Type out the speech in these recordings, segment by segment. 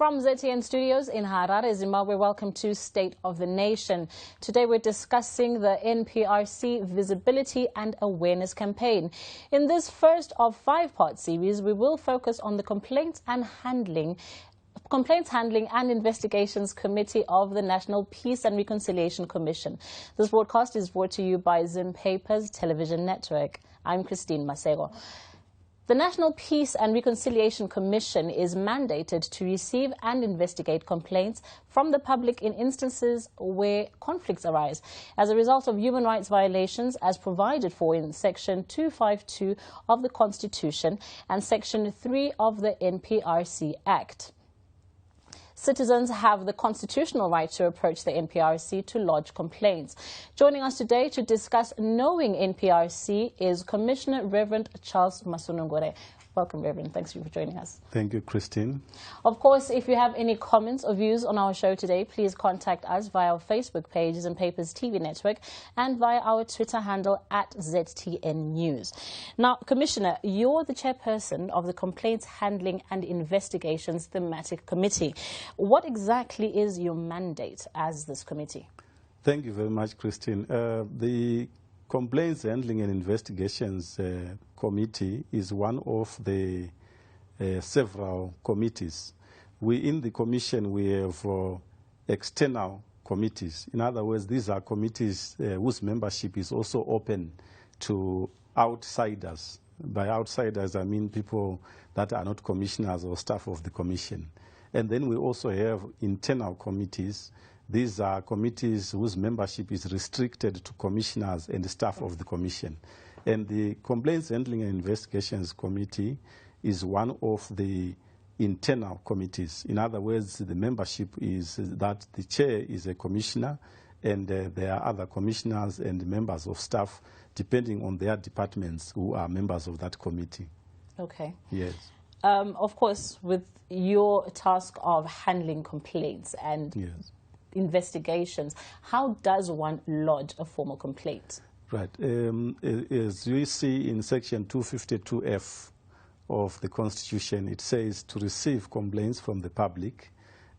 From ZTN Studios in Harare, Zimbabwe, welcome to State of the Nation. Today we're discussing the NPRC Visibility and Awareness Campaign. In this first of 5-part series, we will focus on the Complaints Handling and Investigations Committee of the National Peace and Reconciliation Commission. This broadcast is brought to you by Zim Papers Television Network. I'm Christine Masego. The National Peace and Reconciliation Commission is mandated to receive and investigate complaints from the public in instances where conflicts arise as a result of human rights violations as provided for in Section 252 of the Constitution and Section 3 of the NPRC Act. Citizens have the constitutional right to approach the NPRC to lodge complaints. Joining us today to discuss knowing NPRC is Commissioner Reverend Charles Masunungure. Welcome, Reverend. Thanks for joining us. Thank you, Christine. Of course, if you have any comments or views on our show today, please contact us via our Facebook page, Zim Papers TV Network, and via our Twitter handle @ZTN News. Now, Commissioner, you're the chairperson of the Complaints Handling and Investigations Thematic Committee. What exactly is your mandate as this committee? Thank you very much, Christine. The Complaints Handling and Investigations Committee is one of the several committees. In the Commission, we have external committees. In other words, these are committees whose membership is also open to outsiders. By outsiders, I mean people that are not commissioners or staff of the Commission. And then we also have internal committees. These are committees whose membership is restricted to commissioners and the staff of the Commission. And the Complaints Handling and Investigations Committee is one of the internal committees. In other words, the membership is that the chair is a commissioner and there are other commissioners and members of staff depending on their departments who are members of that committee. Okay. Yes. Of course, with your task of handling complaints and yes. investigations, how does one lodge a formal complaint? Right. As you see in Section 252F of the Constitution, it says to receive complaints from the public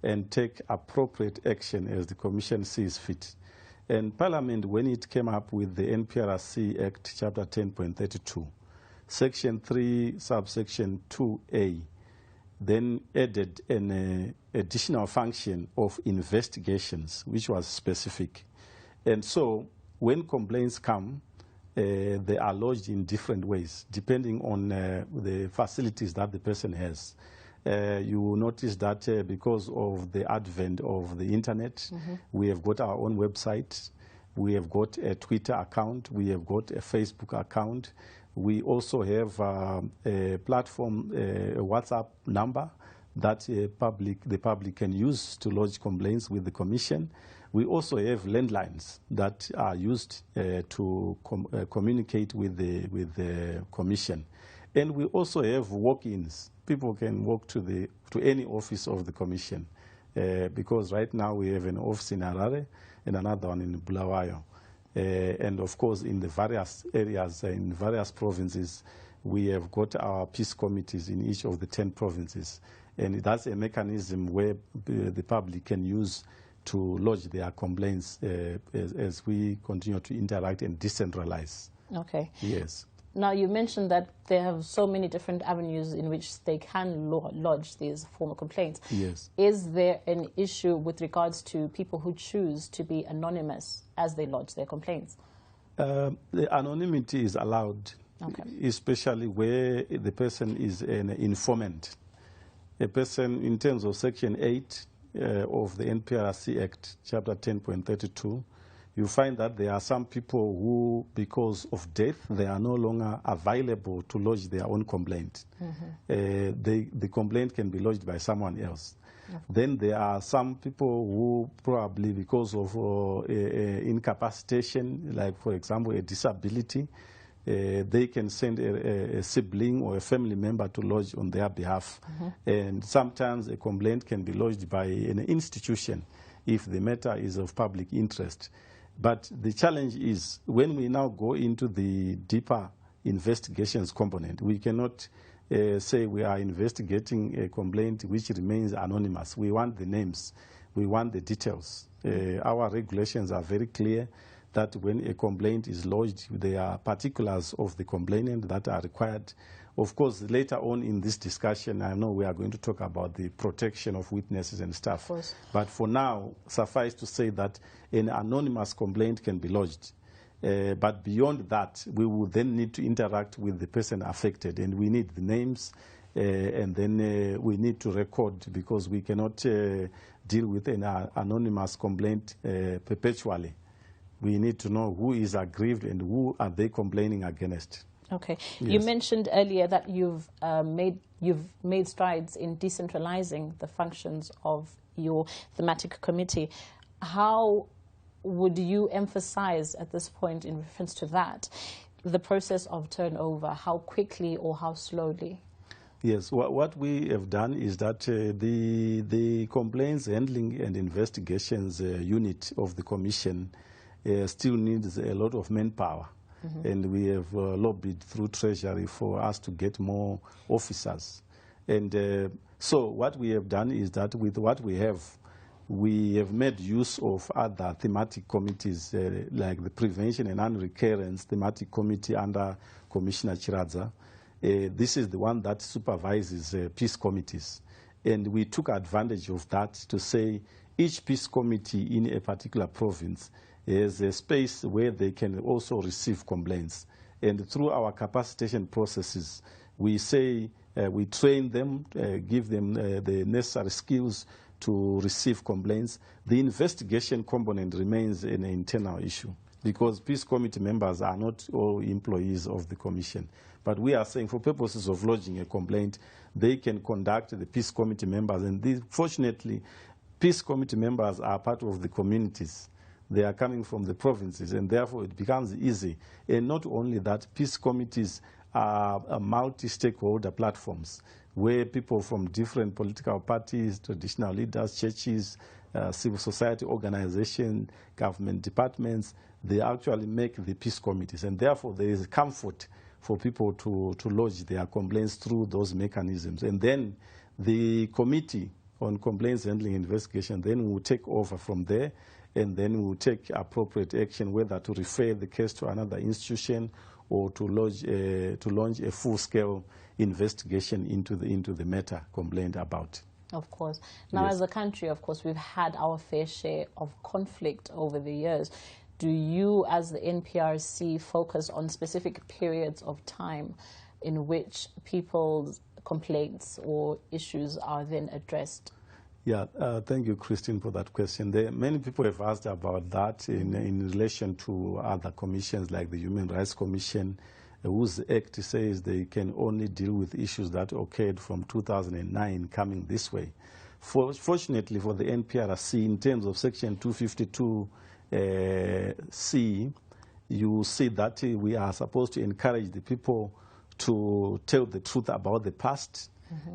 and take appropriate action as the Commission sees fit. And Parliament, when it came up with the NPRC Act, Chapter 10.32, Section 3, subsection 2A, then added an additional function of investigations, which was specific. And so when complaints come, they are lodged in different ways, depending on the facilities that the person has. You will notice that because of the advent of the internet, we have got our own website, we have got a Twitter account, we have got a Facebook account. We also have a platform, a WhatsApp number that the public can use to lodge complaints with the Commission. We also have landlines that are used to communicate with the Commission. And we also have walk-ins. People can walk to any office of the Commission because right now we have an office in Harare and another one in Bulawayo. And of course, in the various areas, in various provinces, we have got our peace committees in each of the 10 provinces. And that's a mechanism where the public can use to lodge their complaints as we continue to interact and decentralize. Okay. Yes. Now, you mentioned that they have so many different avenues in which they can lodge these formal complaints. Yes. Is there an issue with regards to people who choose to be anonymous as they lodge their complaints? The anonymity is allowed, okay, especially where the person is an informant. A person, in terms of Section 8 of the NPRC Act, Chapter 10.32, you find that there are some people who, because of death, they are no longer available to lodge their own complaint. The complaint can be lodged by someone else. Then there are some people who probably, because of incapacitation, like, for example, a disability, they can send a sibling or a family member to lodge on their behalf. And sometimes a complaint can be lodged by an institution if the matter is of public interest. But the challenge is when we now go into the deeper investigations component, we cannot say we are investigating a complaint which remains anonymous. We want the names. We want the details. Our regulations are very clear that when a complaint is lodged, there are particulars of the complainant that are required. Of course, later on in this discussion, I know we are going to talk about the protection of witnesses and stuff. But for now, suffice to say that an anonymous complaint can be lodged. But beyond that, we will then need to interact with the person affected, and we need the names, and then we need to record, because we cannot deal with an anonymous complaint perpetually. We need to know who is aggrieved and who are they complaining against. Okay. Yes. You mentioned earlier that you've made strides in decentralizing the functions of your thematic committee. How would you emphasize at this point, in reference to that, the process of turnover? How quickly or how slowly? Yes, what we have done is that the complaints handling and investigations unit of the commission still needs a lot of manpower. And we have lobbied through Treasury for us to get more officers. And so what we have done is that with what we have made use of other thematic committees, like the Prevention and Non-Recurrence Thematic Committee under Commissioner Chiradza. This is the one that supervises peace committees. And we took advantage of that to say each peace committee in a particular province is a space where they can also receive complaints. And through our capacitation processes, we say we train them, give them the necessary skills to receive complaints. The investigation component remains an internal issue, because peace committee members are not all employees of the commission. But we are saying for purposes of lodging a complaint, they can conduct the peace committee members. And fortunately, peace committee members are part of the communities. They are coming from the provinces, and therefore it becomes easy. And not only that, peace committees are multi-stakeholder platforms where people from different political parties, traditional leaders, churches, civil society organizations, government departments, they actually make the peace committees. And therefore there is comfort for people to lodge their complaints through those mechanisms. And then the committee on complaints handling investigation then will take over from there, and then we will take appropriate action, whether to refer the case to another institution or to launch a full-scale investigation into the matter complained about. Of course. Now, Yes. as a country, of course, we've had our fair share of conflict over the years. Do you, as the NPRC, focus on specific periods of time in which people's complaints or issues are then addressed? Yeah, thank you, Christine, for that question. Many people have asked about that in relation to other commissions like the Human Rights Commission, whose act says they can only deal with issues that occurred from 2009 coming this way. Fortunately for the NPRC, in terms of Section 252C, you see that we are supposed to encourage the people to tell the truth about the past.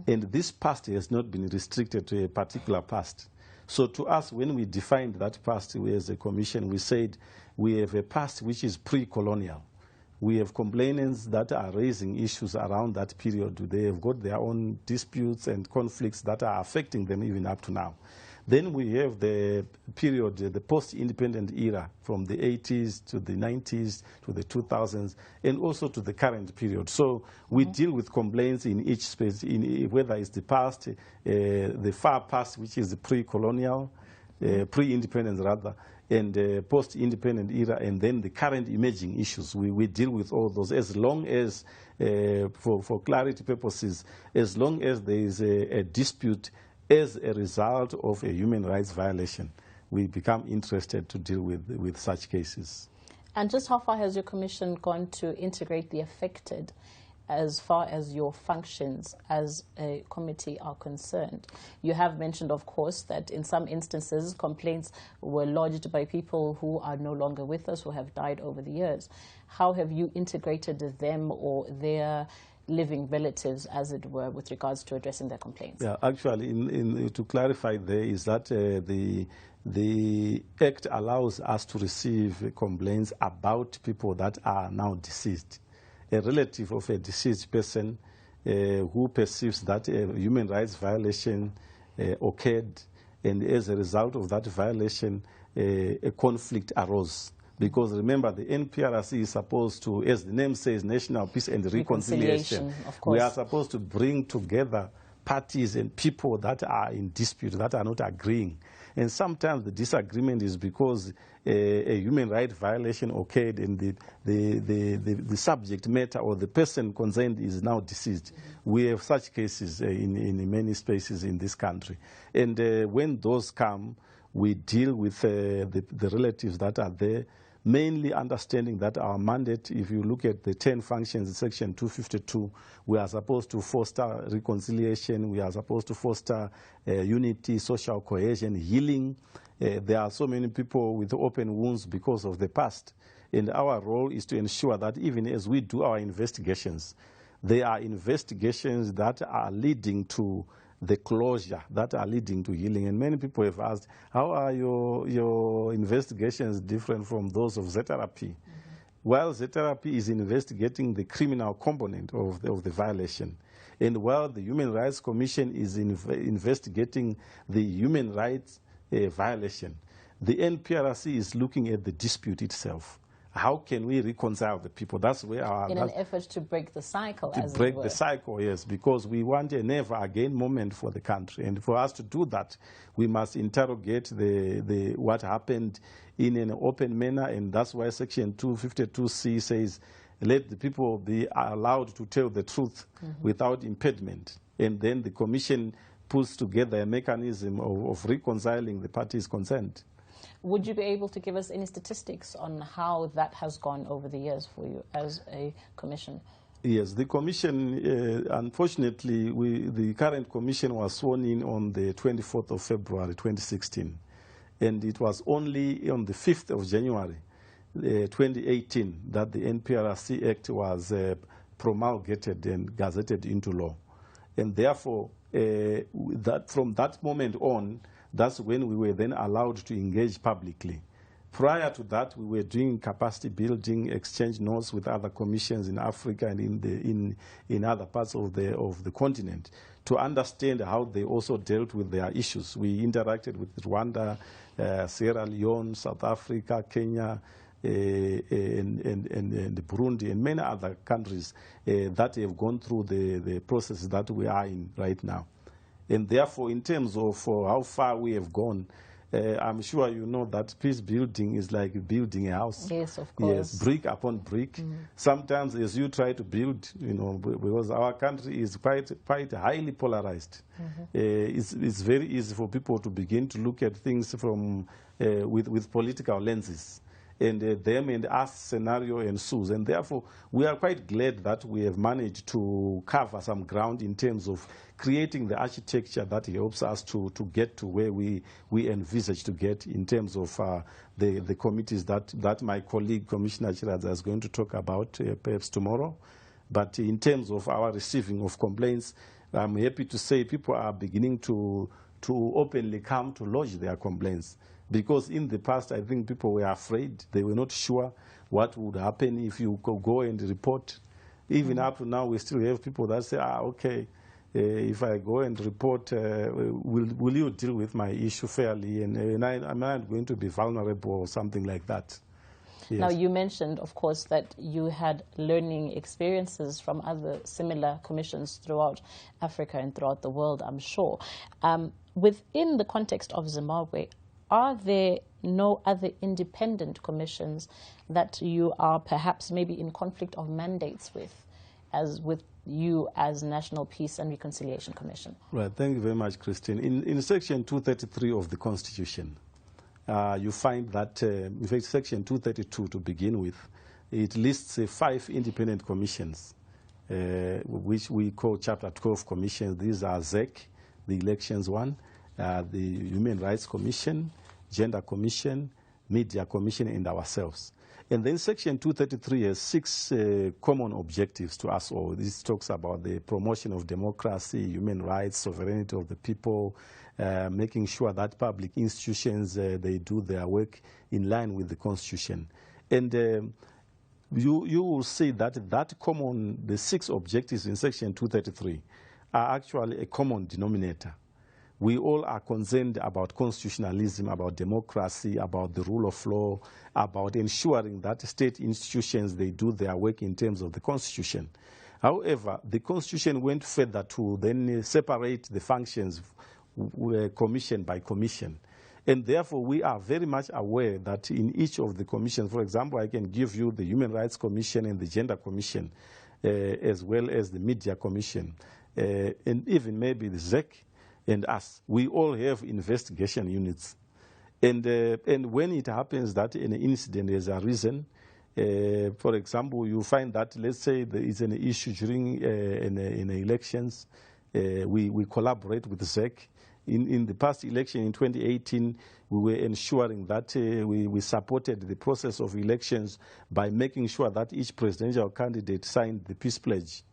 And this past has not been restricted to a particular past. So to us, when we defined that past, we as a commission, we said we have a past which is pre-colonial. We have complainants that are raising issues around that period. They have got their own disputes and conflicts that are affecting them even up to now. Then we have the period, the post-independent era, from the 80s to the 90s to the 2000s, and also to the current period. So we deal with complaints in each space, whether it's the past, the far past, which is the pre-colonial, pre-independence rather, and post-independent era, and then the current emerging issues. We deal with all those, as long as, for clarity purposes, as long as there is a dispute as a result of a human rights violation, we become interested to deal with such cases. And just how far has your commission gone to integrate the affected as far as your functions as a committee are concerned? You have mentioned, of course, that in some instances complaints were lodged by people who are no longer with us, who have died over the years. How have you integrated them or their living relatives, as it were, with regards to addressing their complaints? Yeah, actually, to clarify there is that the Act allows us to receive complaints about people that are now deceased. A relative of a deceased person who perceives that a human rights violation occurred, and as a result of that violation, a conflict arose. Because remember, the NPRC is supposed to, as the name says, National Peace and Reconciliation. Of course. We are supposed to bring together parties and people that are in dispute, that are not agreeing. And sometimes the disagreement is because a human rights violation occurred and the subject matter or the person concerned is now deceased. We have such cases in many spaces in this country. And when those come, we deal with the relatives that are there, mainly understanding that our mandate, if you look at the 10 functions in Section 252, we are supposed to foster reconciliation, we are supposed to foster unity, social cohesion, healing. There are so many people with open wounds because of the past. And our role is to ensure that even as we do our investigations, they are investigations that are leading to the closure, that are leading to healing. And many people have asked, how are your investigations different from those of ZRP? Well, ZRP is investigating the criminal component of the violation. And while the Human Rights Commission is investigating the human rights violation, the NPRC is looking at the dispute itself. How can we reconcile the people? That's where our... In an effort to break the cycle, as it were. To break the cycle, yes, because we want a never-again moment for the country. And for us to do that, we must interrogate what happened in an open manner, and that's why Section 252C says, let the people be allowed to tell the truth without impediment. And then the Commission puts together a mechanism of reconciling the parties concerned. Would you be able to give us any statistics on how that has gone over the years for you as a commission? Yes, the commission, unfortunately, the current commission was sworn in on the 24th of February 2016. And it was only on the 5th of January 2018 that the NPRC Act was promulgated and gazetted into law. And therefore, from that moment on, that's when we were then allowed to engage publicly. Prior to that, we were doing capacity building, exchange notes with other commissions in Africa and in other parts of the continent to understand how they also dealt with their issues. We interacted with Rwanda, Sierra Leone, South Africa, Kenya, and Burundi, and many other countries that have gone through the process that we are in right now. And therefore, in terms of how far we have gone, I'm sure you know that peace building is like building a house. Yes, of course. Yes, brick upon brick. Sometimes as you try to build, you know, because our country is quite highly polarized, it's very easy for people to begin to look at things from with political lenses. And them and us scenario ensues. And therefore, we are quite glad that we have managed to cover some ground in terms of creating the architecture that helps us to get to where we envisage to get in terms of the committees that my colleague, Commissioner Chiradza, is going to talk about perhaps tomorrow. But in terms of our receiving of complaints, I'm happy to say people are beginning to openly come to lodge their complaints. Because in the past, I think people were afraid. They were not sure what would happen if you could go and report. Even up to now, we still have people that say, okay, if I go and report, will you deal with my issue fairly? And I'm not going to be vulnerable or something like that. Yes. Now, you mentioned, of course, that you had learning experiences from other similar commissions throughout Africa and throughout the world, I'm sure. Within the context of Zimbabwe, are there no other independent commissions that you are perhaps maybe in conflict of mandates with, as with you as National Peace and Reconciliation Commission? Right. Thank you very much, Christine. In Section 233 of the Constitution, you find that, in fact, Section 232 to begin with, it lists 5 independent commissions, which we call Chapter 12 commissions. These are ZEC, the elections one, the Human Rights Commission, Gender Commission, Media Commission, and ourselves. And then Section 233 has 6 common objectives to us all. This talks about the promotion of democracy, human rights, sovereignty of the people, making sure that public institutions, they do their work in line with the Constitution. And you will see that the 6 objectives in Section 233 are actually a common denominator. We all are concerned about constitutionalism, about democracy, about the rule of law, about ensuring that state institutions, they do their work in terms of the Constitution. However, the Constitution went further to then separate the functions commission by commission. And therefore, we are very much aware that in each of the commissions, for example, I can give you the Human Rights Commission and the Gender Commission, as well as the Media Commission, and even maybe the ZEC and us. We all have investigation units. And when it happens that an incident has arisen, for example, you find that, let's say, there is an issue during in elections, we collaborate with the ZEC. In the past election in 2018, we were ensuring that we supported the process of elections by making sure that each presidential candidate signed the peace pledge.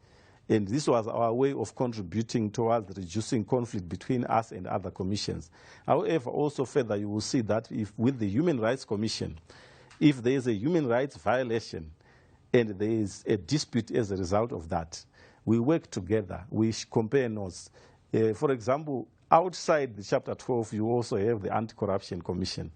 And this was our way of contributing towards reducing conflict between us and other commissions. However, also further, you will see that if with the Human Rights Commission, if there is a human rights violation and there is a dispute as a result of that, we work together, we compare notes. For example, outside the Chapter 12, you also have the Anti-Corruption Commission.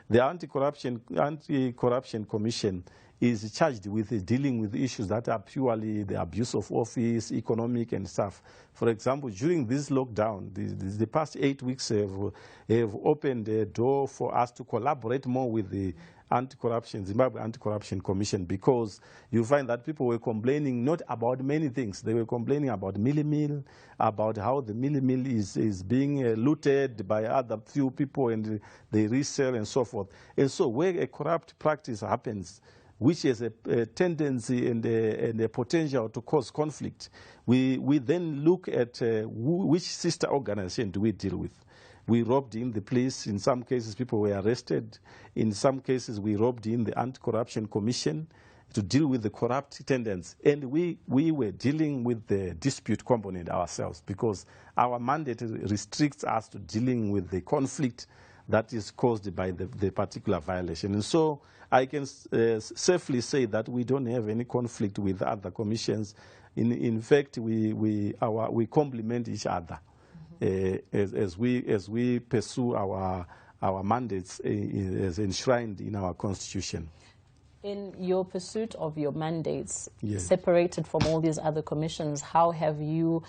The Anti-Corruption Commission is charged with dealing with issues that are purely the abuse of office, economic and stuff. For example, during this lockdown, the past 8 weeks have opened a door for us to collaborate more with the Zimbabwe Anti-Corruption Commission, because you find that people were complaining not about many things. They were complaining about Mill, about how the Mill is being looted by other few people and they resell and so forth. And so where a corrupt practice happens, which has a tendency and a potential to cause conflict, we then look at which sister organization do we deal with. We robbed in the police. In some cases, people were arrested. In some cases, we robbed in the Anti-Corruption Commission to deal with the corrupt tendency. And we were dealing with the dispute component ourselves, because our mandate restricts us to dealing with the conflict that is caused by the particular violation. And so I can safely say that we don't have any conflict with other commissions. In fact, we complement each other. As we pursue our mandates as enshrined in our Constitution. In your pursuit of your mandates, yes, separated from all these other commissions, how have you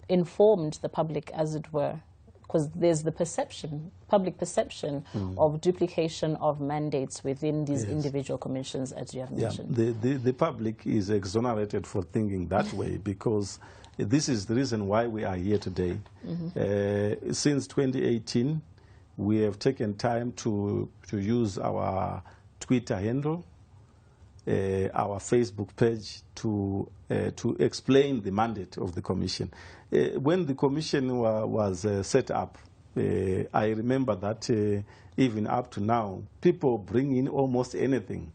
informed the public, as it were? Because there's the perception, public perception of duplication of mandates within these individual commissions, as you have mentioned. The public is exonerated for thinking that way, because this is the reason why we are here today. Since 2018, we have taken time to use our Twitter handle, our Facebook page, to explain the mandate of the Commission. When the Commission was set up, I remember that even up to now, people bring in almost anything.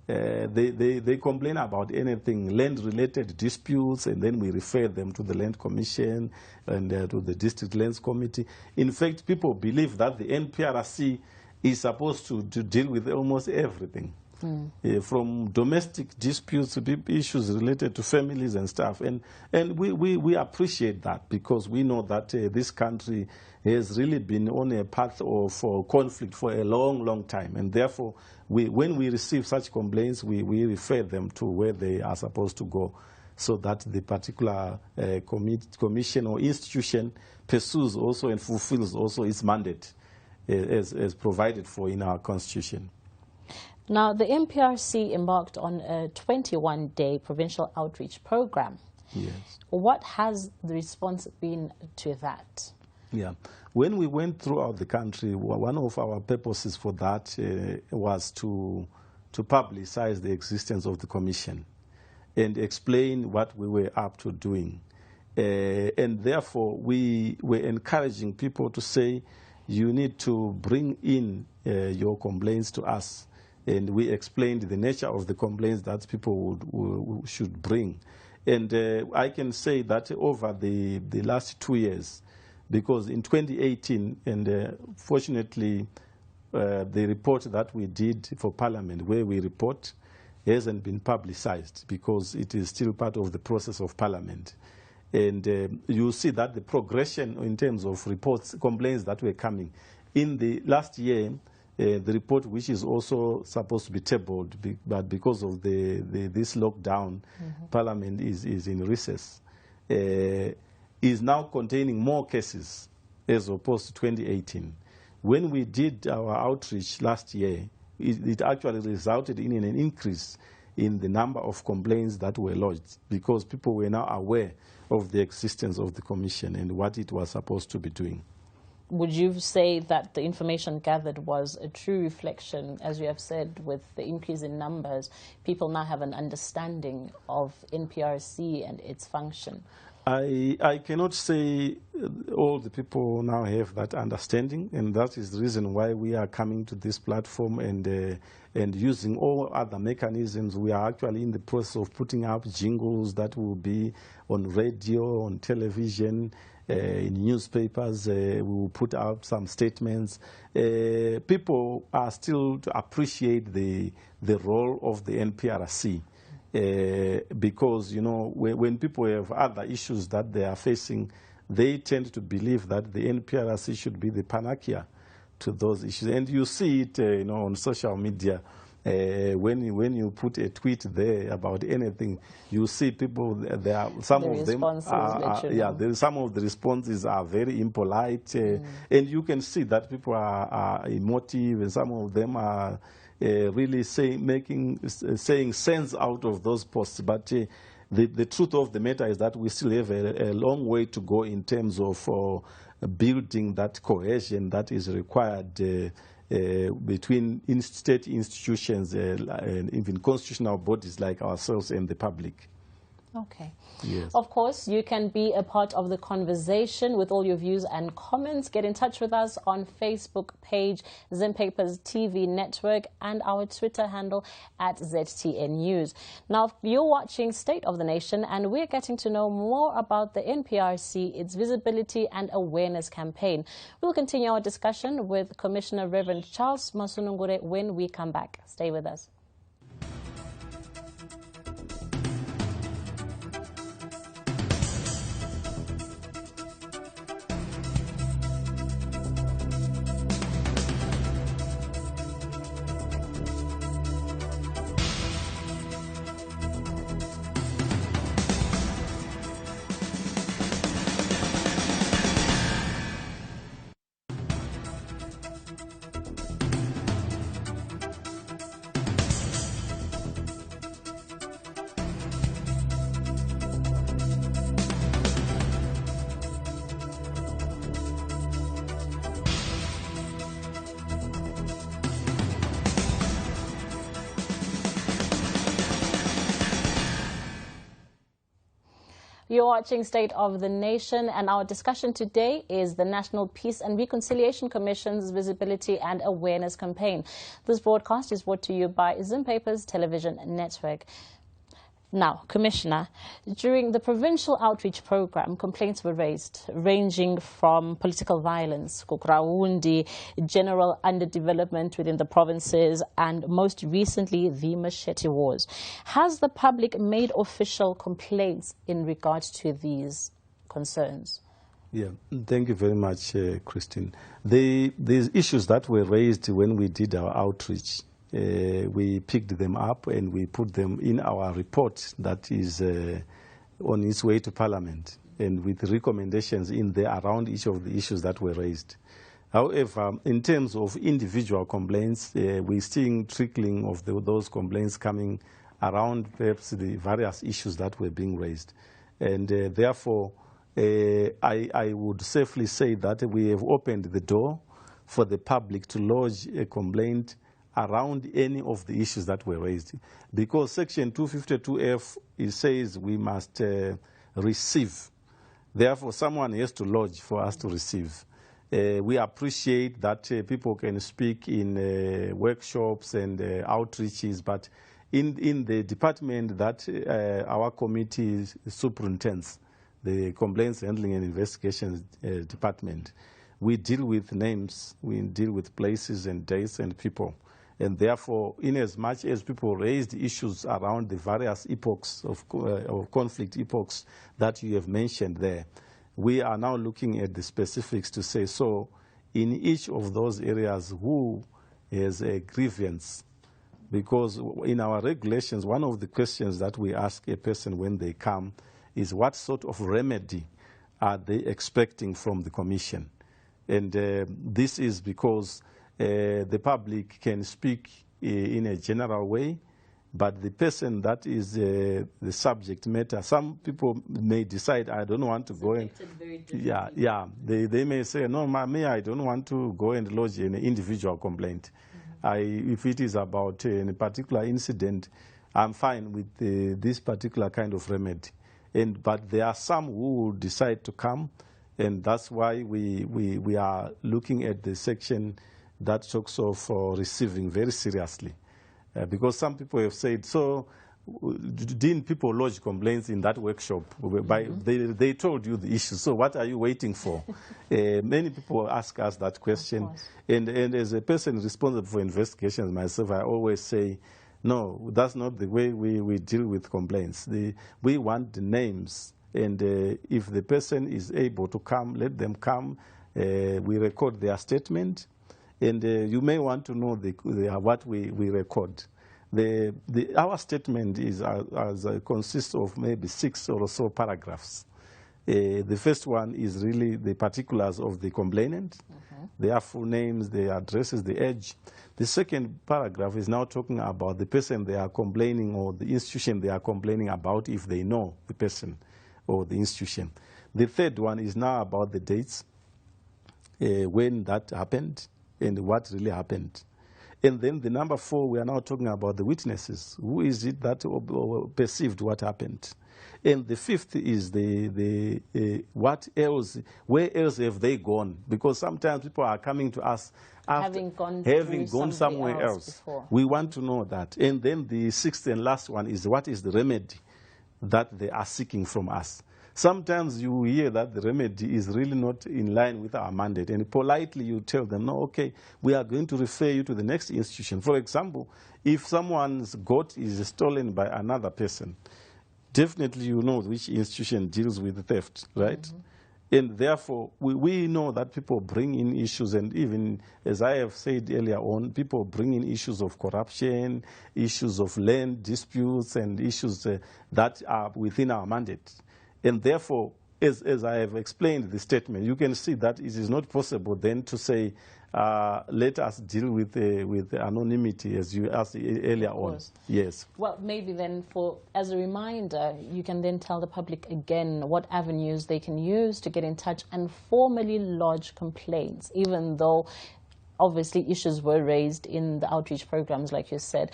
They complain about anything, land-related disputes, and then we refer them to the Land Commission and to the District Lands Committee. In fact, people believe that the NPRC is supposed to deal with almost everything, from domestic disputes to issues related to families and stuff. And we appreciate that, because we know that this country has really been on a path of conflict for a long, long time. And therefore, when we receive such complaints, we refer them to where they are supposed to go, so that the particular commission or institution pursues also and fulfills also its mandate as provided for in our Constitution. Now, the NPRC embarked on a 21-day provincial outreach program. Yes. What has the response been to that? Yeah. When we went throughout the country, one of our purposes for that was to publicize the existence of the Commission and explain what we were up to doing. And therefore, we were encouraging people to say, you need to bring in your complaints to us. And we explained the nature of the complaints that people should bring. And I can say that over the last 2 years, because in 2018, and fortunately, the report that we did for Parliament, where we report, hasn't been publicized because it is still part of the process of Parliament. And you see that the progression in terms of reports, complaints that were coming. In the last year, the report, which is also supposed to be tabled, but because of this lockdown, Parliament is in recess, is now containing more cases as opposed to 2018. When we did our outreach last year, it actually resulted in an increase in the number of complaints that were lodged because people were now aware of the existence of the Commission and what it was supposed to be doing. Would you say that the information gathered was a true reflection, as you have said, with the increase in numbers, people now have an understanding of NPRC and its function? I cannot say all the people now have that understanding, and that is the reason why we are coming to this platform and using all other mechanisms. We are actually in the process of putting up jingles that will be on radio, on television, in newspapers. We will put out some statements. People are still to appreciate the role of the NPRC. Because, you know, when people have other issues that they are facing, they tend to believe that the NPRC should be the panacea to those issues. And you see it, you know, on social media. When you put a tweet there about anything, you see people. There are some of them. Some of the responses are very impolite, and you can see that people are emotive, and some of them are really saying sense out of those posts. But the truth of the matter is that we still have a long way to go in terms of building that cohesion that is required between state institutions and even constitutional bodies like ourselves and the public. Okay. Yes. Of course, you can be a part of the conversation with all your views and comments. Get in touch with us on Facebook page, Zimpapers TV Network, and our Twitter handle at ZTN News. Now, you're watching State of the Nation, and we're getting to know more about the NPRC, its visibility and awareness campaign. We'll continue our discussion with Commissioner Reverend Charles Masunungure when we come back. Stay with us. You're watching State of the Nation, and our discussion today is the National Peace and Reconciliation Commission's Visibility and Awareness Campaign. This broadcast is brought to you by Zimpapers Television Network. Now, Commissioner, during the provincial outreach program, complaints were raised, ranging from political violence, kukraundi, general underdevelopment within the provinces, and most recently, the Machete Wars. Has the public made official complaints in regards to these concerns? Yeah, thank you very much, Christine. These issues that were raised when we did our outreach, we picked them up and we put them in our report that is on its way to Parliament, and with recommendations in there around each of the issues that were raised. However, in terms of individual complaints, we're seeing trickling of those complaints coming around perhaps the various issues that were being raised. And therefore, I would safely say that we have opened the door for the public to lodge a complaint around any of the issues that were raised. Because Section 252F, it says we must receive. Therefore, someone has to lodge for us to receive. We appreciate that people can speak in workshops and outreaches, but in the department that our committee superintends, the Complaints Handling and Investigations Department, we deal with names, we deal with places and dates and people. And therefore, in as much as people raised issues around the various epochs of conflict epochs that you have mentioned there, we are now looking at the specifics to say, so in each of those areas, who has a grievance? Because in our regulations, one of the questions that we ask a person when they come is what sort of remedy are they expecting from the Commission? And this is because the public can speak in a general way, but the person that is the subject matter, some people may decide, I don't want to go and, they may say, no, I don't want to go and lodge an individual complaint. If it is about a particular incident, I'm fine with this particular kind of remedy. But there are some who will decide to come, and that's why we are looking at the section that talks of receiving very seriously. Because some people have said, so didn't people lodge complaints in that workshop? They told you the issue, so what are you waiting for? Many people ask us that question. And as a person responsible for investigations myself, I always say, no, that's not the way we deal with complaints. We want the names, and if the person is able to come, let them come. We record their statement, and you may want to know what we record. Our statement consists of maybe 6 or so paragraphs. The first one is really the particulars of the complainant, their full names, their addresses, the age. The second paragraph is now talking about the person they are complaining or the institution they are complaining about, if they know the person or the institution. The third one is now about the dates, when that happened and what really happened. And then the number 4, we are now talking about the witnesses. Who is it that perceived what happened? And the 5th is what else, where else have they gone? Because sometimes people are coming to us after having gone somewhere else. We want to know that. And then the 6th and last one is what is the remedy that they are seeking from us. Sometimes you hear that the remedy is really not in line with our mandate, and politely you tell them, no, okay, we are going to refer you to the next institution. For example, if someone's goat is stolen by another person, definitely you know which institution deals with theft, right? And therefore, we know that people bring in issues, and even, as I have said earlier on, people bring in issues of corruption, issues of land disputes, and issues that are within our mandate. And therefore, as I have explained the statement, you can see that it is not possible then to say, let us deal with anonymity, as you asked earlier on. Yes. Well, maybe then, as a reminder, you can then tell the public again what avenues they can use to get in touch and formally lodge complaints, even though obviously issues were raised in the outreach programs, like you said.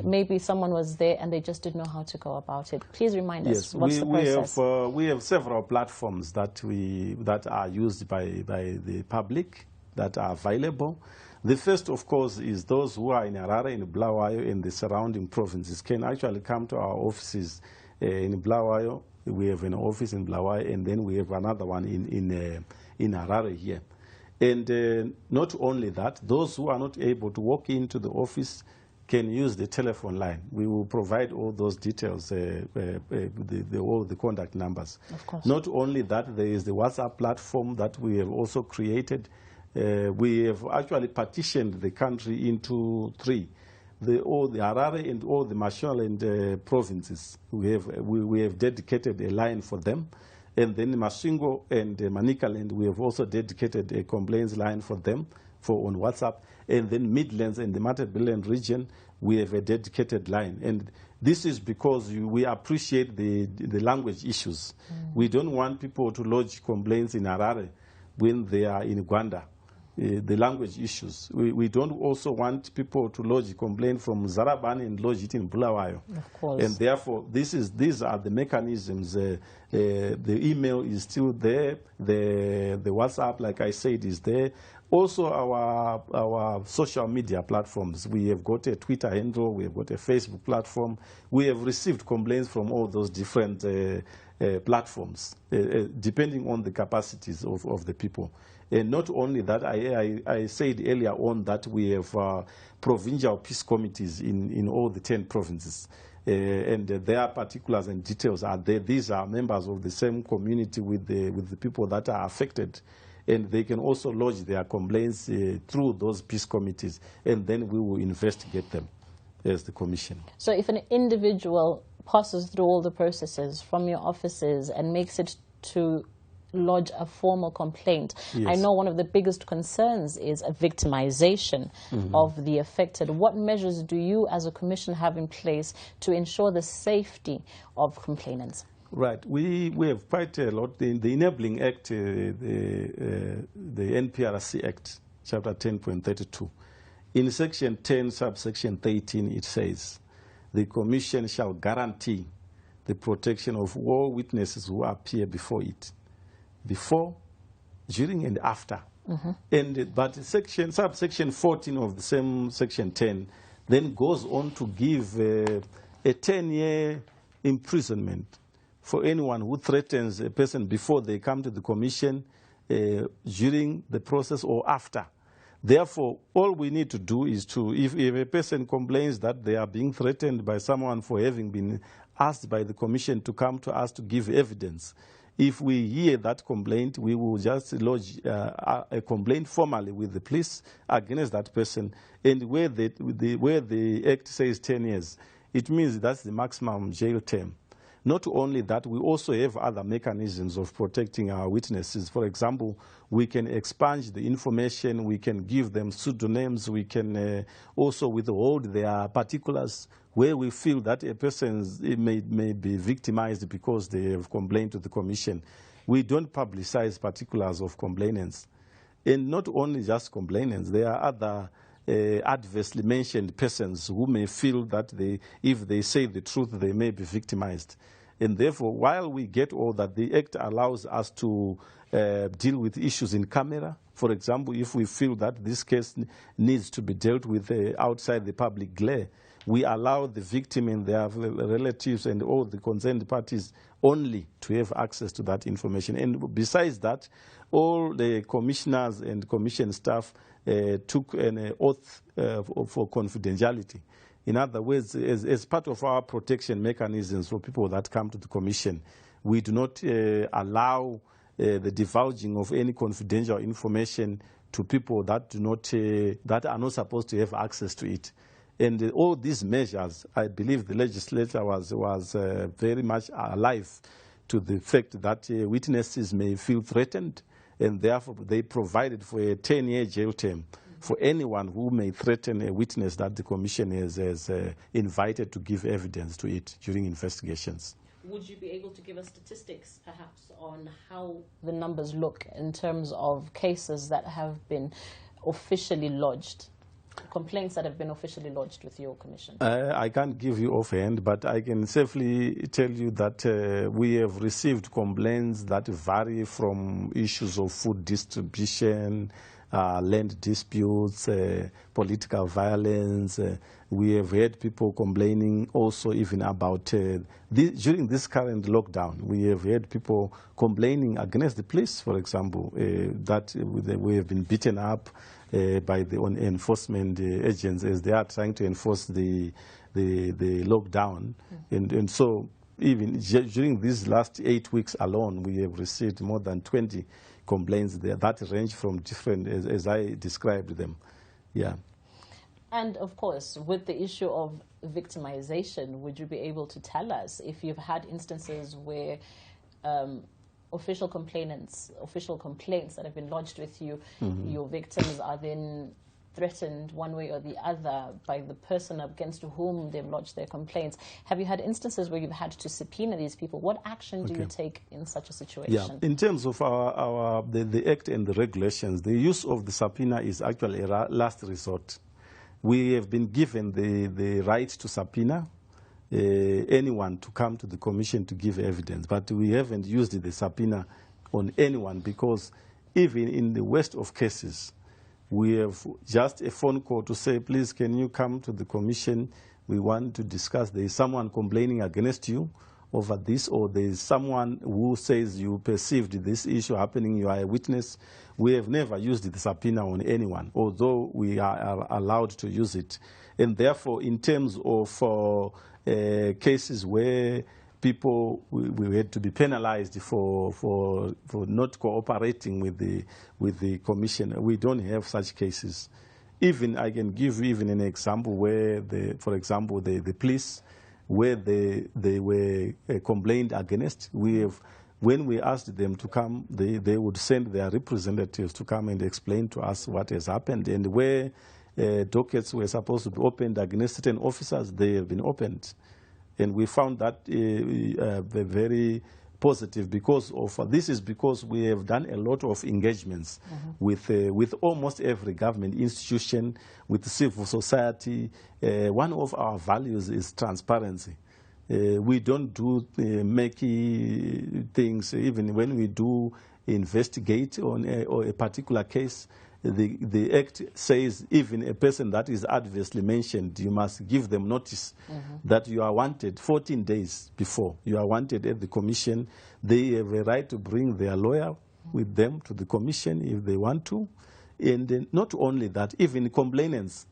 Maybe someone was there and they just didn't know how to go about it. Please remind us, what's the process? We have several platforms that are used by the public that are available. The first, of course, is those who are in Harare, in Bulawayo, and the surrounding provinces can actually come to our offices in Bulawayo. We have an office in Bulawayo, and then we have another one in Harare here. And not only that, those who are not able to walk into the office can use the telephone line. We will provide all those details, all the contact numbers. Of course. Not only that, there is the WhatsApp platform that we have also created. We have actually partitioned the country into 3. All the Harare and all the Mashonaland provinces. We have dedicated a line for them. And then Masvingo and Manicaland, we have also dedicated a complaints line for them on WhatsApp. And then Midlands and the Matabeleland region, we have a dedicated line. And this is because we appreciate the language issues. We don't want people to lodge complaints in Harare when they are in Uganda. The language issues. We don't also want people to lodge a complaint from Zaraban and lodge it in Bulawayo. Of course. And therefore, these are the mechanisms. The email is still there. The WhatsApp, like I said, is there. Also, our social media platforms. We have got a Twitter handle. We have got a Facebook platform. We have received complaints from all those different platforms, depending on the capacities of the people. And not only that, I said earlier on that we have provincial peace committees in all the 10 provinces. And their particulars and details are there. These are members of the same community with the people that are affected. And they can also lodge their complaints through those peace committees. And then we will investigate them as the commission. So if an individual passes through all the processes from your offices and makes it to lodge a formal complaint, yes. I know one of the biggest concerns is a victimization of the affected. What measures do you as a commission have in place to ensure the safety of complainants? Right. We have quite a lot. The Enabling Act, the NPRC Act, Chapter 10.32. In Section 10, subsection 13, it says, the Commission shall guarantee the protection of all witnesses who appear before it, before, during, and after. But subsection 14 of the same Section 10 then goes on to give a 10-year imprisonment for anyone who threatens a person before they come to the Commission, during the process, or after. Therefore, all we need to do is to, if a person complains that they are being threatened by someone for having been asked by the Commission to come to us to give evidence, if we hear that complaint, we will just lodge a complaint formally with the police against that person. And where the Act says 10 years, it means that's the maximum jail term. Not only that, we also have other mechanisms of protecting our witnesses. For example, we can expunge the information, we can give them pseudonyms, we can also withhold their particulars where we feel that a person may be victimized because they have complained to the Commission. We don't publicize particulars of complainants. And not only just complainants, there are other adversely mentioned persons who may feel that if they say the truth, they may be victimized. And therefore, while we get all that, the Act allows us to deal with issues in camera. For example, if we feel that this case needs to be dealt with outside the public glare, we allow the victim and their relatives and all the concerned parties only to have access to that information. And besides that, all the commissioners and commission staff took an oath for confidentiality. In other words, as part of our protection mechanisms for people that come to the Commission, we do not allow the divulging of any confidential information to people that that are not supposed to have access to it. And all these measures, I believe the legislature was very much alive to the fact that witnesses may feel threatened, and therefore they provided for a 10-year jail term for anyone who may threaten a witness that the Commission has invited to give evidence to it during investigations. Would you be able to give us statistics, perhaps, on how the numbers look in terms of cases that have been officially lodged, complaints that have been officially lodged with your Commission? I can't give you offhand, but I can safely tell you that we have received complaints that vary from issues of food distribution, land disputes, political violence. We have heard people complaining also even about, during this current lockdown, we have heard people complaining against the police, for example, that we have been beaten up by the enforcement agents as they are trying to enforce the lockdown. And so even during these last 8 weeks alone, we have received more than 20 complaints there that range from different, as I described them. Yeah. And of course, with the issue of victimization, would you be able to tell us if you've had instances where official complaints that have been lodged with you, your victims are then threatened one way or the other by the person against whom they've lodged their complaints? Have you had instances where you've had to subpoena these people? What action do you take in such a situation? Yeah, in terms of the Act and the regulations, the use of the subpoena is actually a last resort. We have been given the right to subpoena anyone to come to the Commission to give evidence, but we haven't used the subpoena on anyone because even in the worst of cases, we have just a phone call to say, please, can you come to the Commission? We want to discuss. There is someone complaining against you, over this, or there is someone who says you perceived this issue happening, you are a witness. We have never used the subpoena on anyone, although we are allowed to use it. And therefore, in terms of cases where people we had to be penalized for not cooperating with the commission, we don't have such cases. Even I can give even an example where, for example, the police, where they were complained against. When we asked them to come, they would send their representatives to come and explain to us what has happened, and where dockets were supposed to be opened against certain officers, they have been opened. And we found that very positive because of this is because we have done a lot of engagements with almost every government institution, with civil society. One of our values is transparency. We don't do murky things. Even when we do investigate on a particular case, the Act says even a person that is adversely mentioned, you must give them notice that you are wanted 14 days before. You are wanted at the commission. They have a right to bring their lawyer with them to the commission if they want to. And not only that, even complainants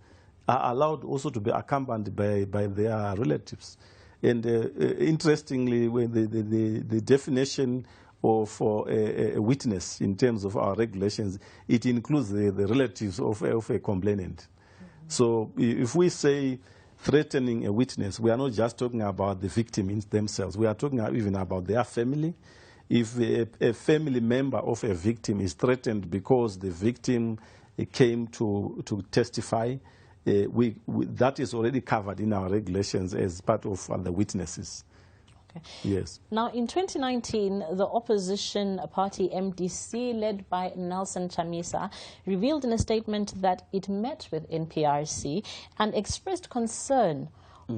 are allowed also to be accompanied by their relatives. And interestingly, when the definition of a witness in terms of our regulations, it includes the relatives of a complainant. So if we say threatening a witness, we are not just talking about the victim themselves. We are talking even about their family. If a family member of a victim is threatened because the victim came to testify, that is already covered in our regulations as part of the witnesses. Yes. Now, in 2019, the opposition party MDC, led by Nelson Chamisa, revealed in a statement that it met with NPRC and expressed concern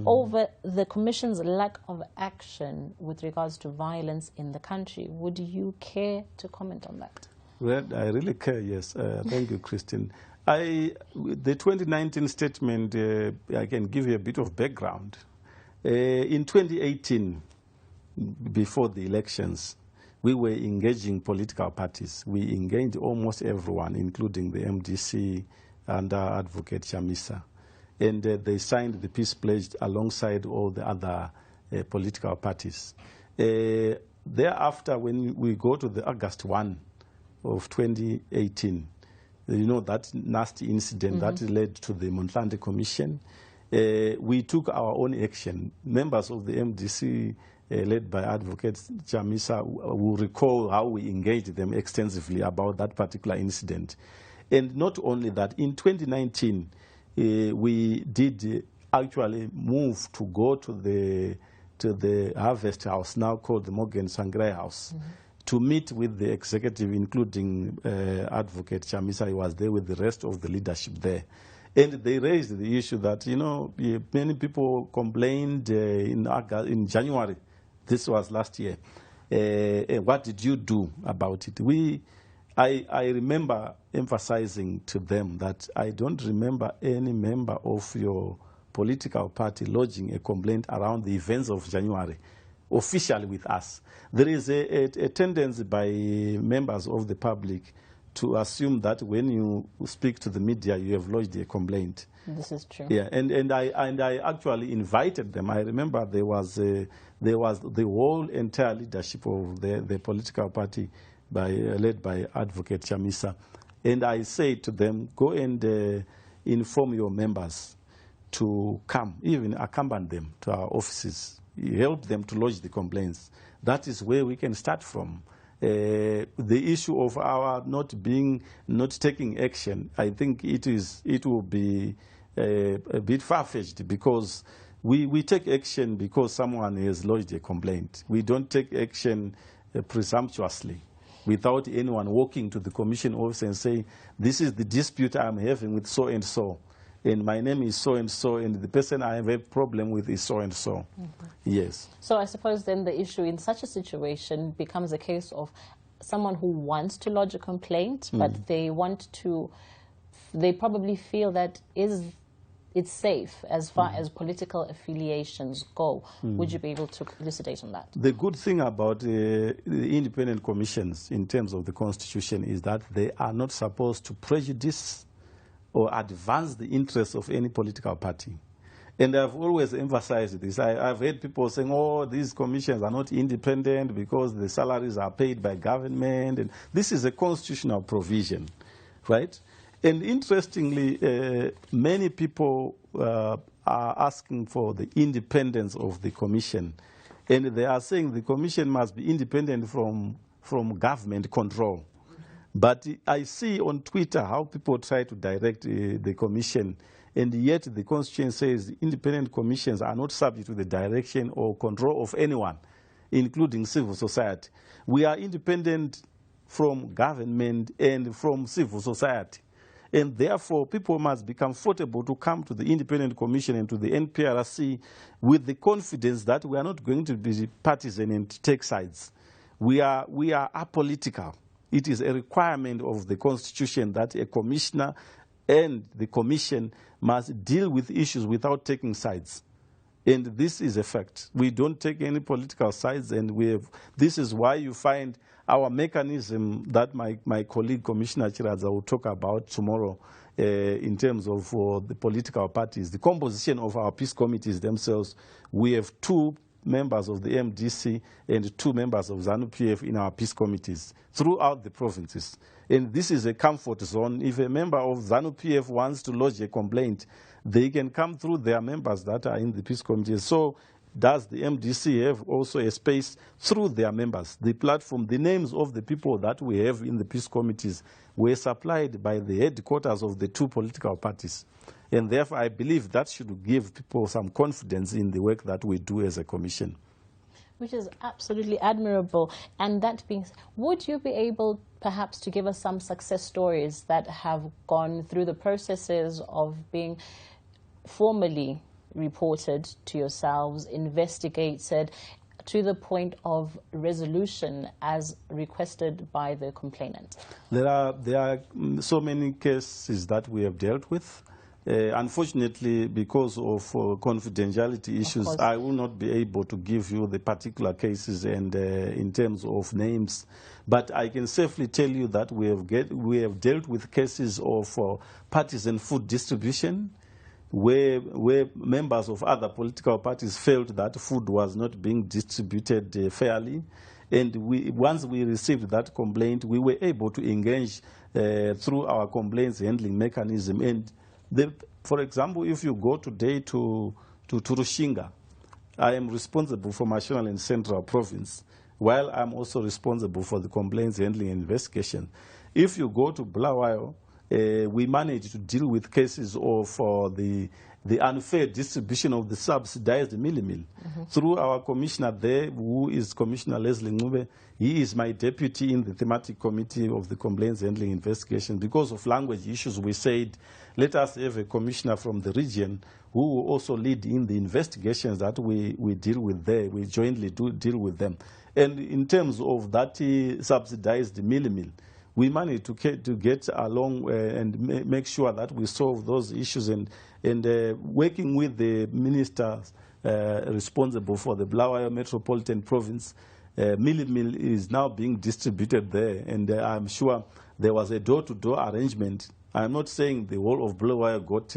over the Commission's lack of action with regards to violence in the country. Would you care to comment on that? Well, I really care, yes. Thank you, Christine. The 2019 statement, I can give you a bit of background. In 2018, before the elections, we were engaging political parties. We engaged almost everyone, including the MDC and Advocate Chamisa. And they signed the peace pledge alongside all the other political parties. Thereafter, when we go to the August 1 of 2018, you know, that nasty incident that led to the Montlandy Commission, we took our own action. Members of the MDC, led by Advocate Chamisa, will recall how we engaged them extensively about that particular incident. And not only that, in 2019, we did actually move to go to the Harvest House, now called the Morgan Sangrai House, to meet with the executive, including Advocate Chamisa. He was there with the rest of the leadership there. And they raised the issue that, you know, many people complained in January. This was last year. What did you do about it? I remember emphasizing to them that I don't remember any member of your political party lodging a complaint around the events of January, officially with us. There is a tendency by members of the public to assume that when you speak to the media, you have lodged a complaint. This is true. Yeah, and I actually invited them. I remember there was the whole entire leadership of the political party led by Advocate Chamisa. And I said to them, go and inform your members to come, even accompany them to our offices, help them to lodge the complaints. That is where we can start from. The issue of our not taking action, I think it will be a bit far-fetched, because we take action because someone has lodged a complaint. We don't take action presumptuously without anyone walking to the commission office and saying, this is the dispute I'm having with so-and-so, and my name is so-and-so, and the person I have a problem with is so-and-so. Yes. So I suppose then the issue in such a situation becomes a case of someone who wants to lodge a complaint, but they probably feel that is it's safe as far as political affiliations go. Would you be able to elucidate on that? The good thing about the independent commissions in terms of the Constitution is that they are not supposed to prejudice or advance the interests of any political party. And I've always emphasized this. I've heard people saying, oh, these commissions are not independent because the salaries are paid by government. And this is a constitutional provision, right? And interestingly, many people are asking for the independence of the commission. And they are saying the commission must be independent from government control. But I see on Twitter how people try to direct the commission, and yet the Constitution says independent commissions are not subject to the direction or control of anyone, including civil society. We are independent from government and from civil society. And therefore, people must be comfortable to come to the Independent Commission and to the NPRC with the confidence that we are not going to be partisan and take sides. We are apolitical. It is a requirement of the Constitution that a commissioner and the commission must deal with issues without taking sides. And this is a fact. We don't take any political sides, and this is why you find our mechanism that my colleague Commissioner Chiradza will talk about tomorrow in terms of the political parties, the composition of our peace committees themselves. We have 2 members of the MDC and 2 members of ZANU-PF in our peace committees throughout the provinces. And this is a comfort zone. If a member of ZANU-PF wants to lodge a complaint, they can come through their members that are in the peace committees. So does the MDC have also a space through their members? The platform, the names of the people that we have in the peace committees were supplied by the headquarters of the 2 political parties. And therefore, I believe that should give people some confidence in the work that we do as a commission. Which is absolutely admirable. And that being said, would you be able perhaps to give us some success stories that have gone through the processes of being formally reported to yourselves, investigated, to the point of resolution as requested by the complainant? There are so many cases that we have dealt with. Unfortunately, because of confidentiality issues, I will not be able to give you the particular cases and in terms of names. But I can safely tell you that we have dealt with cases of partisan food distribution, where members of other political parties felt that food was not being distributed fairly. And once we received that complaint, we were able to engage through our complaints handling mechanism. And for example, if you go today to Rushinga, I am responsible for National and Central Province, while I'm also responsible for the complaints handling and investigation. If you go to Bulawayo, we managed to deal with cases of the unfair distribution of the subsidized milli-meal. Through our commissioner there, who is Commissioner Leslie Ngube. He is my deputy in the Thematic Committee of the Complaints Handling Investigation. Because of language issues, we said, let us have a commissioner from the region who will also lead in the investigations that we deal with there. We jointly deal with them. And in terms of that subsidized milli-meal, we managed to get along and make sure that we solve those issues. And working with the ministers responsible for the Bulawayo Metropolitan Province, milli-meal is now being distributed there. And I'm sure there was a door-to-door arrangement. I'm not saying the whole of Bulawayo got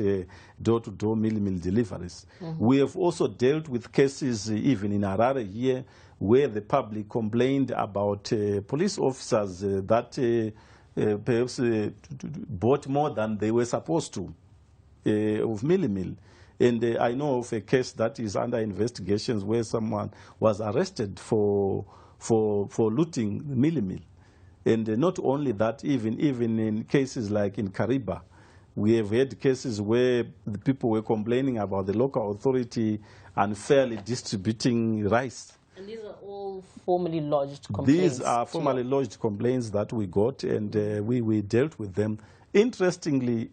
door-to-door milli-meal deliveries. We have also dealt with cases even in Harare here, where the public complained about police officers that perhaps bought more than they were supposed to of milli-meal. And I know of a case that is under investigations where someone was arrested for looting milli-meal. And not only that, even in cases like in Kariba, we have had cases where the people were complaining about the local authority unfairly distributing rice. And these are all formally lodged complaints? These are formally lodged complaints that we got, and we dealt with them. Interestingly,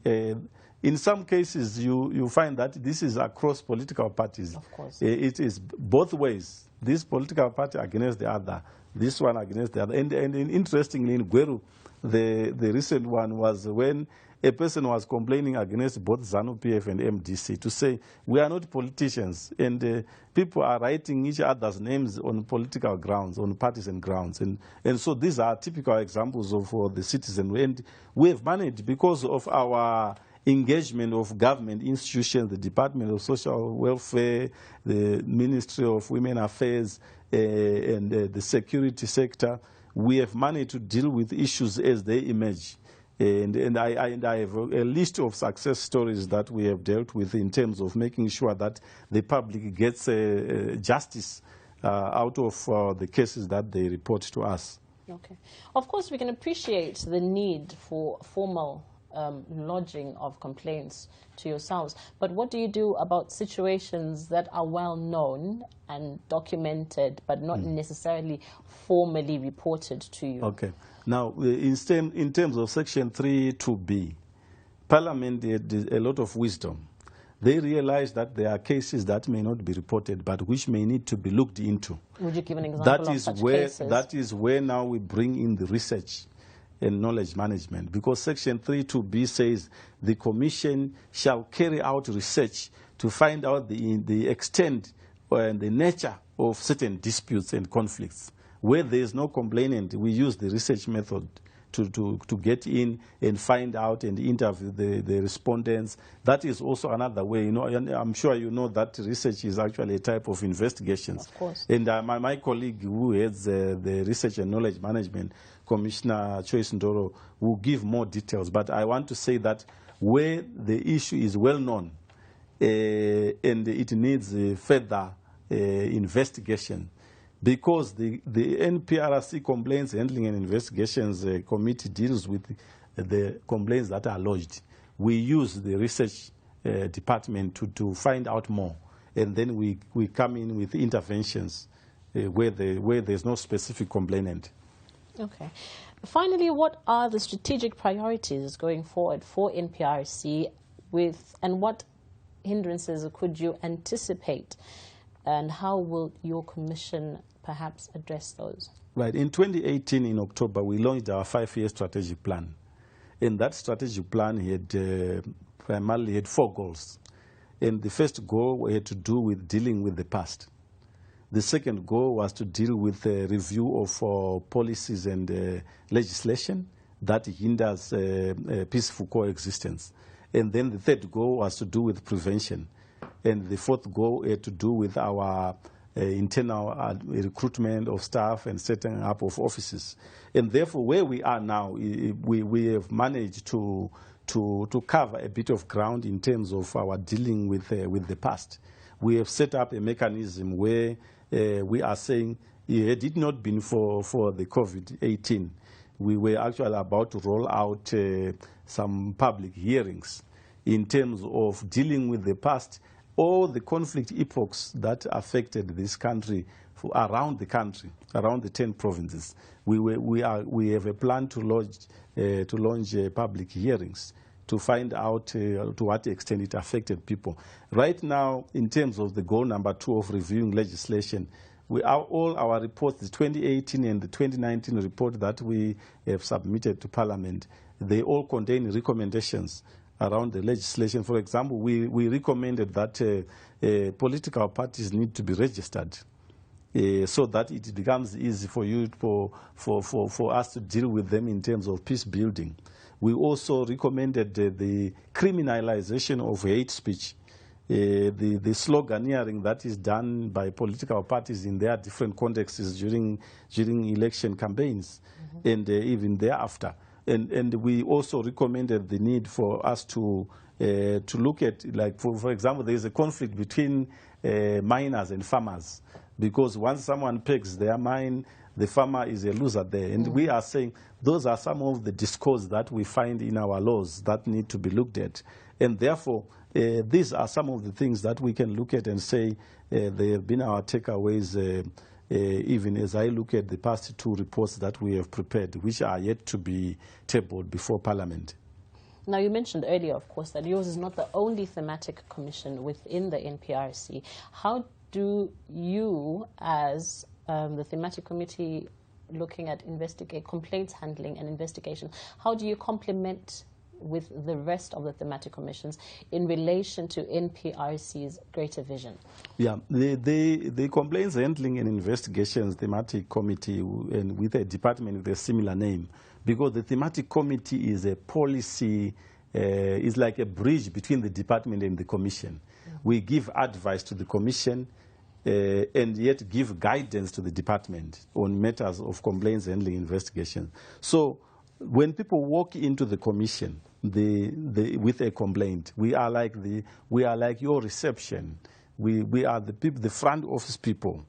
in some cases, you find that this is across political parties. Of course. It is both ways. This political party against the other, this one against the other. And interestingly, in Gweru, the recent one was when a person was complaining against both ZANU-PF and MDC to say, we are not politicians, and people are writing each other's names on political grounds, on partisan grounds. And so these are typical examples of the citizen. And we have managed, because of our engagement of government institutions, the Department of Social Welfare, the Ministry of Women Affairs, and the security sector, we have managed to deal with issues as they emerge. And I have a list of success stories that we have dealt with in terms of making sure that the public gets justice out of the cases that they report to us. Okay. Of course, we can appreciate the need for formal lodging of complaints to yourselves. But what do you do about situations that are well known and documented, but not necessarily formally reported to you? Okay. Now, in terms of Section 3(2)(b), Parliament had a lot of wisdom. They realized that there are cases that may not be reported, but which may need to be looked into. Would you give an example of such cases? That is where now we bring in the research and knowledge management, because Section 3(2)(b) says the Commission shall carry out research to find out the extent and the nature of certain disputes and conflicts. Where there is no complainant, we use the research method to get in and find out and interview the respondents. That is also another way. You know, I'm sure you know that research is actually a type of investigations. Of course. And my colleague who heads the research and knowledge management, Commissioner Choice Ndoro, will give more details. But I want to say that where the issue is well known and it needs further investigation, because the NPRC Complaints Handling and Investigations Committee deals with the complaints that are lodged. We use the research department to find out more, and then we come in with interventions where there's no specific complainant. Okay. Finally, what are the strategic priorities going forward for NPRC, and what hindrances could you anticipate, and how will your commission perhaps address those? Right. In 2018, in October, we launched our 5-year strategic plan. And that strategic plan primarily had 4 goals. And the first goal had to do with dealing with the past. The second goal was to deal with a review of policies and legislation that hinders peaceful coexistence. And then the third goal was to do with prevention. And the fourth goal had to do with our internal recruitment of staff and setting up of offices. And therefore, where we are now, we have managed to cover a bit of ground in terms of our dealing with the past. We have set up a mechanism where we are saying, had it not been for the COVID-18, we were actually about to roll out some public hearings in terms of dealing with the past, all the conflict epochs that affected this country around the country, around the 10 provinces. We have a plan to launch public hearings to find out to what extent it affected people. Right now, in terms of the goal number 2 of reviewing legislation, all our reports, the 2018 and the 2019 report that we have submitted to Parliament, they all contain recommendations around the legislation. For example, we recommended that political parties need to be registered so that it becomes easy for us to deal with them in terms of peace building. We also recommended the criminalization of hate speech, the sloganeering that is done by political parties in their different contexts during election campaigns and even thereafter. And we also recommended the need for us to look at, like, for example, there is a conflict between miners and farmers, because once someone pegs their mine, the farmer is a loser there. And we are saying those are some of the discords that we find in our laws that need to be looked at. And therefore, these are some of the things that we can look at and say they have been our takeaways, even as I look at the past 2 reports that we have prepared, which are yet to be tabled before Parliament. Now, you mentioned earlier, of course, that yours is not the only thematic commission within the NPRC. How do you, as the Thematic Committee looking at complaints handling and investigation, how do you complement with the rest of the thematic commissions in relation to NPRC's greater vision? Yeah, the Complaints Handling and Investigations Thematic Committee, and with a department with a similar name, because the Thematic Committee is a policy, is like a bridge between the department and the commission. We give advice to the commission and yet give guidance to the department on matters of complaints handling investigation. So when people walk into the commission with a complaint, we are like your reception. We are the people, the front office people.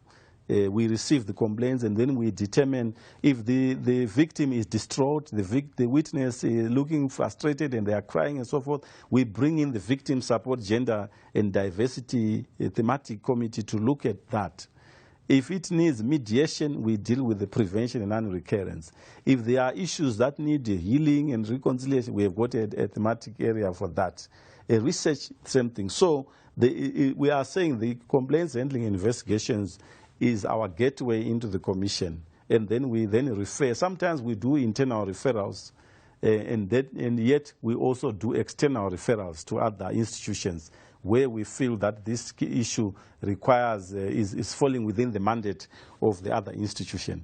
We receive the complaints, and then we determine if the victim is distraught, the witness is looking frustrated and they are crying and so forth. We bring in the Victim Support Gender and Diversity Thematic Committee to look at that. If it needs mediation, we deal with the prevention and non-recurrence. If there are issues that need healing and reconciliation, we have got a thematic area for that. A research, same thing. So we are saying the complaints handling investigations is our gateway into the commission, and then we refer. Sometimes we do internal referrals, and yet we also do external referrals to other institutions where we feel that this issue requires is falling within the mandate of the other institution.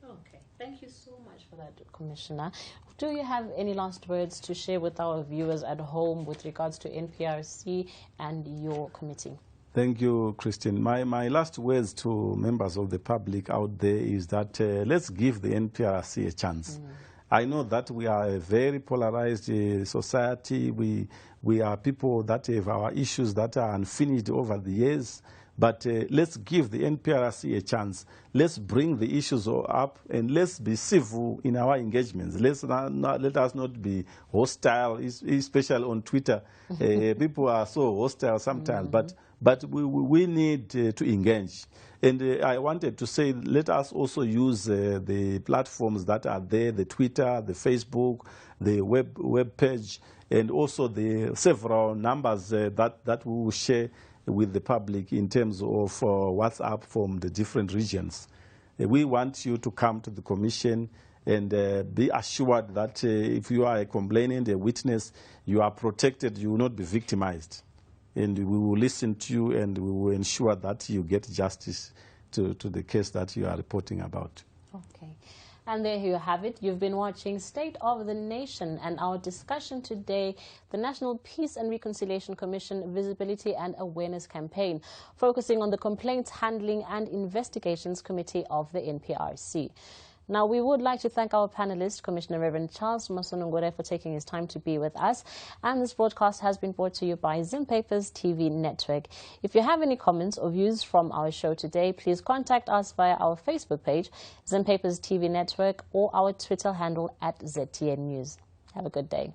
Okay, thank you so much for that, Commissioner. Do you have any last words to share with our viewers at home with regards to NPRC and your committee? Thank you, Christine. My last words to members of the public out there is that let's give the NPRC a chance. I know that we are a very polarized society. We are people that have our issues that are unfinished over the years. But let's give the NPRC a chance. Let's bring the issues up, and let's be civil in our engagements. Let us not be hostile, especially on Twitter. People are so hostile sometimes, but we need to engage. And I wanted to say, let us also use the platforms that are there, the Twitter, the Facebook, the web page, and also the several numbers that we will share with the public in terms of WhatsApp from the different regions. We want you to come to the commission and be assured that if you are a complainant, a witness, you are protected, you will not be victimized. And we will listen to you, and we will ensure that you get justice to the case that you are reporting about. Okay. And there you have it. You've been watching State of the Nation, and our discussion today, the National Peace and Reconciliation Commission Visibility and Awareness Campaign, focusing on the Complaints Handling and Investigations Committee of the NPRC. Now, we would like to thank our panelist, Commissioner Reverend Charles Masonongore, for taking his time to be with us. And this broadcast has been brought to you by Zim Papers TV Network. If you have any comments or views from our show today, please contact us via our Facebook page, Zim Papers TV Network, or our Twitter handle @ZTN News. Have a good day.